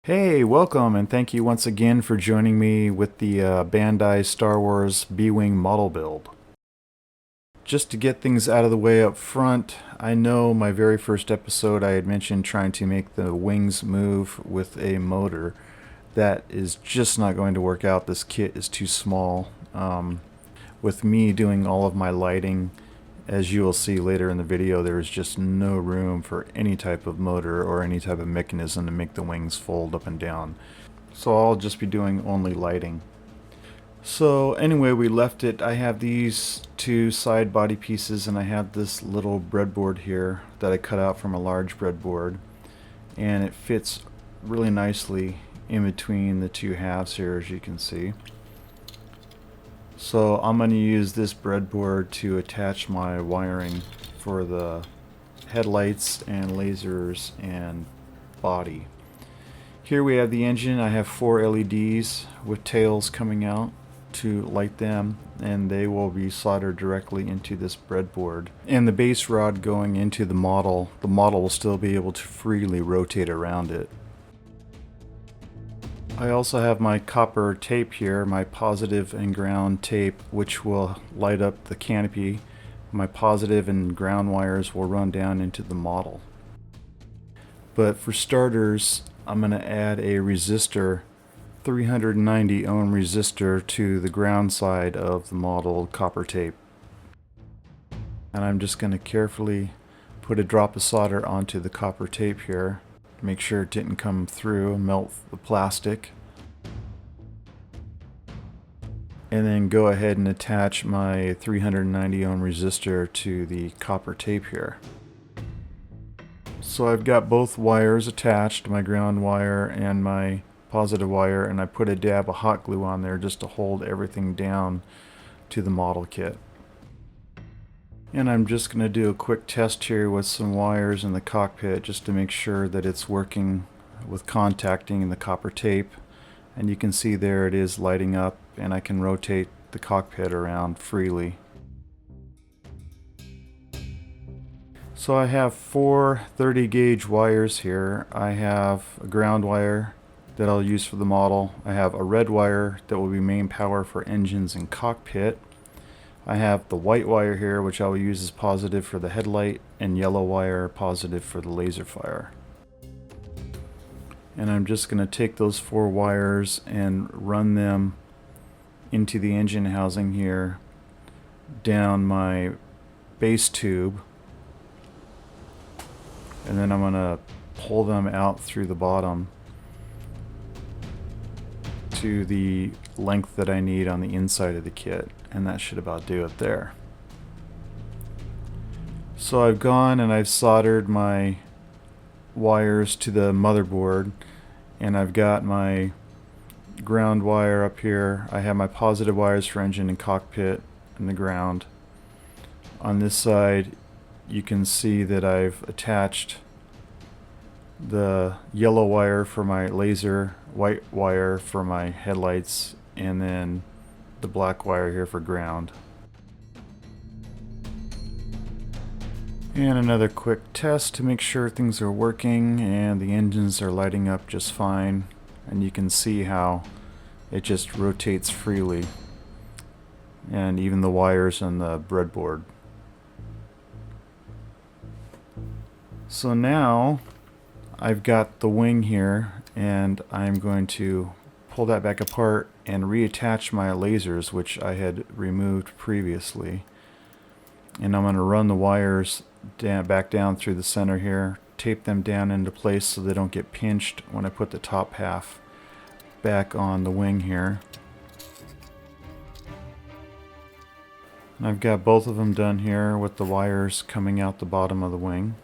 Hey, welcome, and thank you once again for joining me with the Bandai Star Wars B-Wing model build. Just to get things out of the way up front, I know my very first episode I had mentioned trying to make the wings move with a motor. That is just not going to work out. This kit is too small. With me doing all of my lighting, as you will see later in the video, there is just no room for any type of motor or any type of mechanism to make the wings fold up and down. So I'll just be doing only lighting. So anyway, we left it. I have these two side body pieces and I have this little breadboard here that I cut out from a large breadboard, and it fits really nicely in between the two halves here, as you can see. So I'm going to use this breadboard to attach my wiring for the headlights and lasers and body. Here we have the engine. I have 4 LEDs with tails coming out to light them, and they will be soldered directly into this breadboard. And the base rod going into the model will still be able to freely rotate around it. I also have my copper tape here, my positive and ground tape, which will light up the canopy. My positive and ground wires will run down into the model. But for starters, I'm going to add a resistor, 390 ohm resistor, to the ground side of the model copper tape. And I'm just going to carefully put a drop of solder onto the copper tape here. Make sure it didn't come through, melt the plastic. And then go ahead and attach my 390 ohm resistor to the copper tape here. So I've got both wires attached, my ground wire and my positive wire, and I put a dab of hot glue on there just to hold everything down to the model kit. And I'm just going to do a quick test here with some wires in the cockpit just to make sure that it's working with contacting in the copper tape. And you can see there it is lighting up, and I can rotate the cockpit around freely. So I have 4 30 gauge wires here. I have a ground wire that I'll use for the model. I have a red wire that will be main power for engines and cockpit. I have the white wire here, which I will use as positive for the headlight, and yellow wire positive for the laser fire. And I'm just going to take those 4 wires and run them into the engine housing here, down my base tube, and then I'm going to pull them out through the bottom to the length that I need on the inside of the kit, and that should about do it there. So I've gone and I've soldered my wires to the motherboard, and I've got my ground wire up here. I have my positive wires for engine and cockpit and the ground. On this side you can see that I've attached the yellow wire for my laser, white wire for my headlights, and then the black wire here for ground. And another quick test to make sure things are working, and the engines are lighting up just fine, and you can see how it just rotates freely, and even the wires on the breadboard. So now I've got the wing here, and I'm going to pull that back apart and reattach my lasers, which I had removed previously. And I'm going to run the wires back down through the center here, tape them down into place so they don't get pinched when I put the top half back on the wing here. And I've got both of them done here with the wires coming out the bottom of the wing.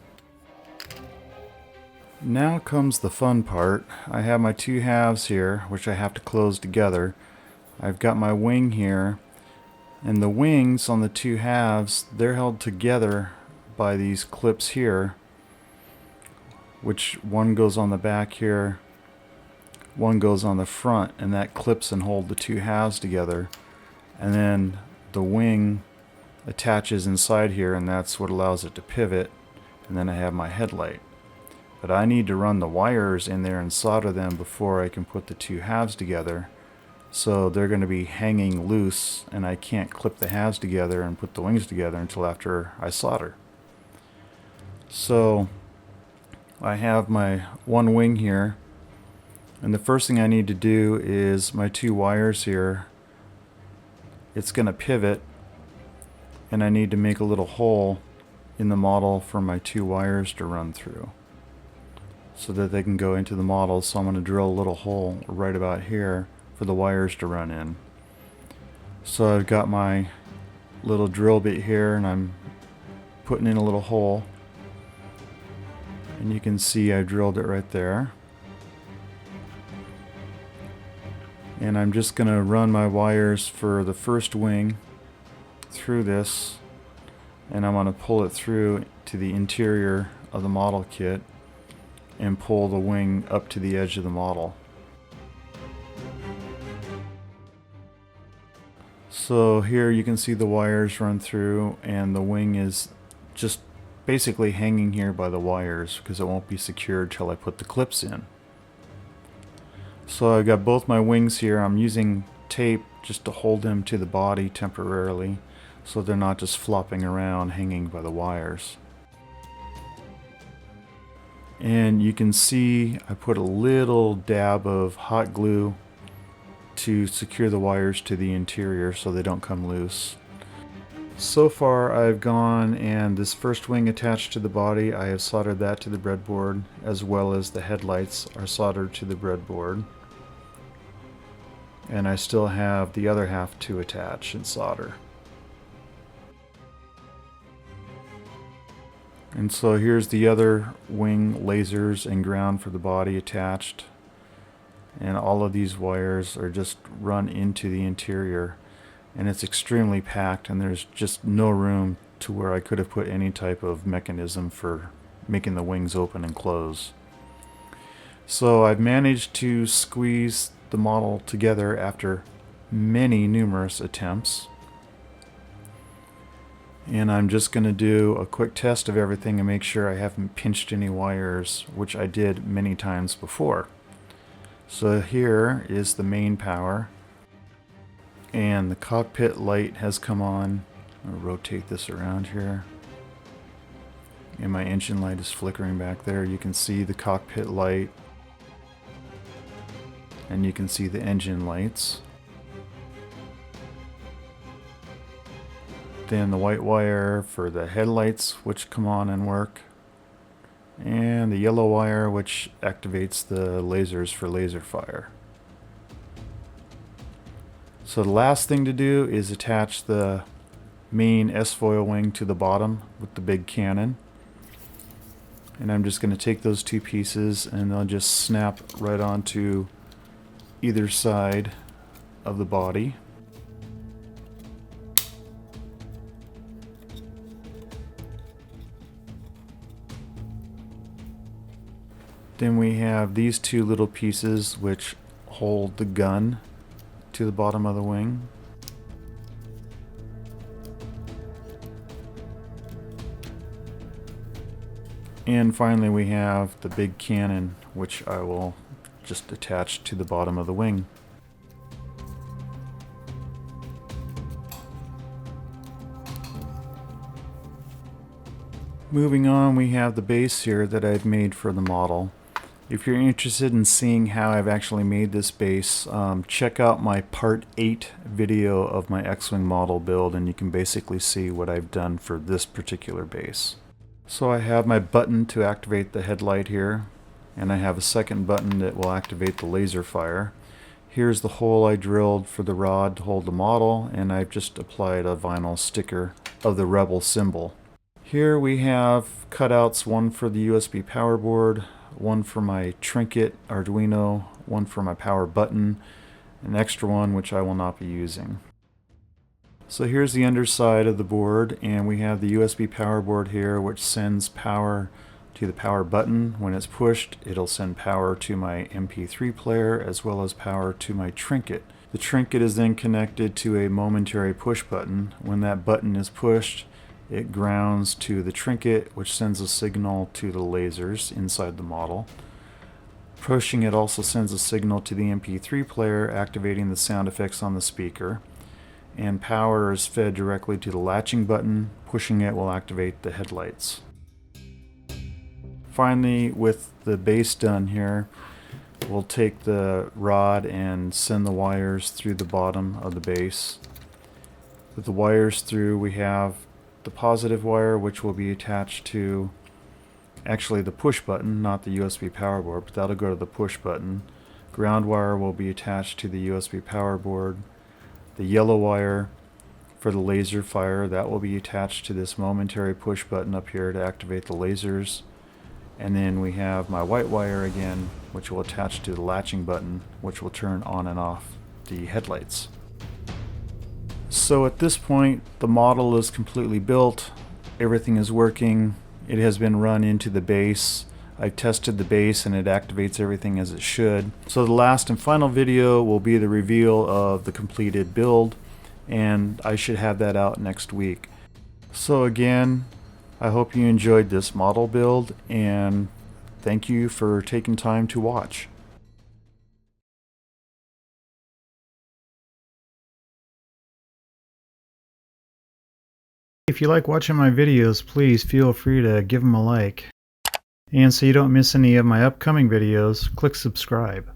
Now comes the fun part. I have my 2 halves here, which I have to close together. I've got my wing here, and the wings on the 2 halves, they're held together by these clips here, which one goes on the back here, one goes on the front, and that clips and hold the 2 halves together. And then the wing attaches inside here, and that's what allows it to pivot. And then I have my headlight. But I need to run the wires in there and solder them before I can put the two halves together. So they're going to be hanging loose, and I can't clip the halves together and put the wings together until after I solder. So I have my one wing here, and the first thing I need to do is my two wires here. It's going to pivot, and I need to make a little hole in the model for my two wires to run through so that they can go into the model. So I'm going to drill a little hole right about here for the wires to run in. So I've got my little drill bit here, and I'm putting in a little hole, and you can see I drilled it right there. And I'm just going to run my wires for the first wing through this, and I'm going to pull it through to the interior of the model kit and pull the wing up to the edge of the model. So here you can see the wires run through, and the wing is just basically hanging here by the wires because it won't be secured till I put the clips in. So I've got both my wings here. I'm using tape just to hold them to the body temporarily so they're not just flopping around hanging by the wires. And you can see I put a little dab of hot glue to secure the wires to the interior so they don't come loose. So far I've gone and this first wing attached to the body, I have soldered that to the breadboard, as well as the headlights are soldered to the breadboard. And I still have the other half to attach and solder. And so here's the other wing lasers and ground for the body attached. And all of these wires are just run into the interior. And it's extremely packed, and there's just no room to where I could have put any type of mechanism for making the wings open and close. So I've managed to squeeze the model together after numerous attempts. And I'm just going to do a quick test of everything and make sure I haven't pinched any wires, which I did many times before. So here is the main power, and the cockpit light has come on. I'll rotate this around here, and my engine light is flickering back there. You can see the cockpit light, and you can see the engine lights. Then the white wire for the headlights, which come on and work, and the yellow wire, which activates the lasers for laser fire. So the last thing to do is attach the main S-foil wing to the bottom with the big cannon. And I'm just going to take those two pieces and they'll just snap right onto either side of the body. Then we have these two little pieces which hold the gun to the bottom of the wing. And finally we have the big cannon, which I will just attach to the bottom of the wing. Moving on, we have the base here that I've made for the model. If you're interested in seeing how I've actually made this base, check out my part 8 video of my X-Wing model build, and you can basically see what I've done for this particular base. So I have my button to activate the headlight here, and I have a second button that will activate the laser fire. Here's the hole I drilled for the rod to hold the model, and I've just applied a vinyl sticker of the Rebel symbol. Here we have cutouts, one for the USB power board, one for my trinket Arduino, one for my power button, an extra one which I will not be using. So here's the underside of the board, and we have the USB power board here which sends power to the power button. When it's pushed, it'll send power to my MP3 player as well as power to my trinket. The trinket is then connected to a momentary push button. When that button is pushed, It grounds to the trinket, which sends a signal to the lasers inside the model. Pushing it also sends a signal to the MP3 player, activating the sound effects on the speaker. And power is fed directly to the latching button. Pushing it will activate the headlights. Finally, with the base done here, we'll take the rod and send the wires through the bottom of the base. With the wires through, we have the positive wire, which will be attached to actually the push button, not the USB power board, but that'll go to the push button. Ground wire will be attached to the USB power board. The yellow wire for the laser fire, that will be attached to this momentary push button up here to activate the lasers. And then we have my white wire again, which will attach to the latching button, which will turn on and off the headlights. So at this point, the model is completely built. Everything is working. It has been run into the base. I've tested the base and it activates everything as it should. So the last and final video will be the reveal of the completed build, and I should have that out next week. So again, I hope you enjoyed this model build, and thank you for taking time to watch. If you like watching my videos, please feel free to give them a like. And so you don't miss any of my upcoming videos, click subscribe.